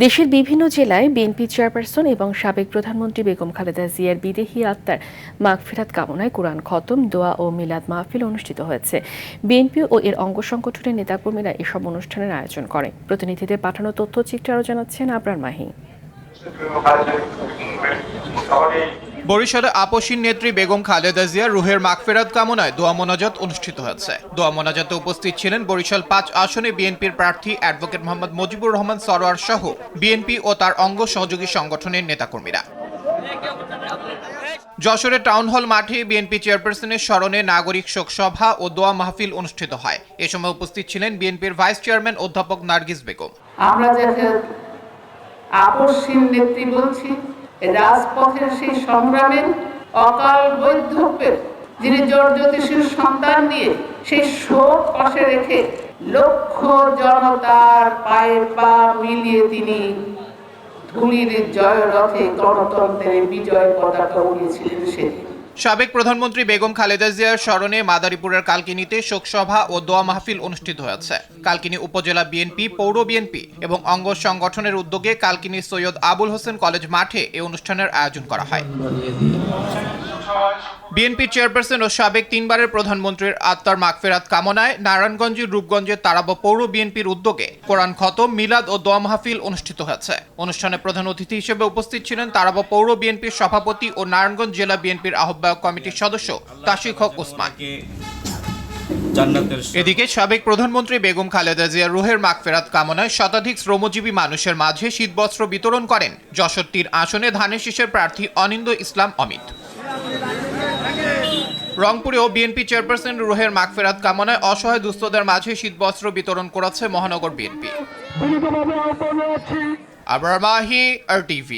দেশের বিভিন্ন জেলায় বিএনপি চেয়ারপারসন এবং সাবেক প্রধানমন্ত্রী বেগম খালেদা জিয়ার বিদেহী আত্মার মাগফিরাত কামনায় কোরআন খতম, দোয়া ও মিলাদ মাহফিল অনুষ্ঠিত হয়েছে। বিএনপি ও এর অঙ্গ সংগঠনের নেতাকর্মীরা এসব অনুষ্ঠানের আয়োজন করে। প্রতিনিধিদের পাঠানো তথ্যচিত্রে আরও জানাচ্ছেন আবরার মাহি। বরিশালে আপসীন নেত্রী বেগম খালেদা জিয়ার রুহের মাগফিরাত কামনায় দোয়া মোনাজাত অনুষ্ঠিত হয়েছে। দোয়া মোনাজাতে উপস্থিত ছিলেন বরিশাল ৫ আসনে বিএনপির প্রার্থী অ্যাডভোকেট মোহাম্মদ মুজিবুর রহমান সরোয়ার সহ বিএনপি ও তার অঙ্গ সহযোগী সংগঠনের নেতাকর্মীরা। যশোরে টাউন হল মাঠে বিএনপি চেয়ারপারসনের স্মরণে নাগরিক শোক সভা ও দোয়া মাহফিল অনুষ্ঠিত হয়। এ সময় উপস্থিত ছিলেন বিএনপির ভাইস চেয়ারম্যান অধ্যাপক নার্গিস বেগম। আমরা যাকে আপসীন নেত্রী বলছি, রাজপথের সেই সংগ্রামের অকাল বৈধব্যের যিনি জর্জতিশীল সন্তান নিয়ে সেই শোক পাশে রেখে লক্ষ জনতার পায়ের পা মিলিয়ে তিনি ধুলির জয় রথে গণতন্ত্রের বিজয় পতাকা উড়িয়েছিলেন সেদিন। সাবেক প্রধানমন্ত্রী বেগম খালেদা জিয়ার স্মরণে মাদারীপুরের কালকিনিতে শোকসভা ও দোয়া মাহফিল অনুষ্ঠিত হয়েছে। কালকিনি উপজেলা বিএনপি, পৌর বিএনপি এবং অঙ্গ সংগঠনের উদ্যোগে কালকিনি সৈয়দ আবুল হোসেন কলেজ মাঠে এই অনুষ্ঠানের আয়োজন করা হয়। বিএনপি চেয়ারপারসন ও সাবেক 3বারের প্রধানমন্ত্রীর আত্মার মাগফিরাত কামনায় নারায়ণগঞ্জের রূপগঞ্জের তারাবা পৌর বিএনপির উদ্যোগে কোরআন খতম, মিলাদ ও দোয়া মাহফিল অনুষ্ঠিত হয়েছে। অনুষ্ঠানে প্রধান অতিথি হিসেবে উপস্থিত ছিলেন তারাবা পৌর বিএনপির সভাপতি ও নারায়ণগঞ্জ জেলা বিএনপির আহ্বায়ক কমিটির সদস্য তাশিক হক ওসমান। এদিকে সাবেক প্রধানমন্ত্রী বেগম খালেদা জিয়ার রুহের মাগফিরাত কামনায় শতাধিক শ্রমজীবী মানুষের মাঝে শীতবস্ত্র বিতরণ করেন যশোর 3 আসনে ধানের শীষের প্রার্থী অনিন্দ ইসলাম অমিত। রংপুরেও বিএনপি চেয়ারপারসন রুহের মাগফিরাত কামনায় অসহায় দুস্থদের মাঝে শীতবস্ত্র বিতরণ করেছে মহানগর বিএনপি। আবরার মাহি, RTV।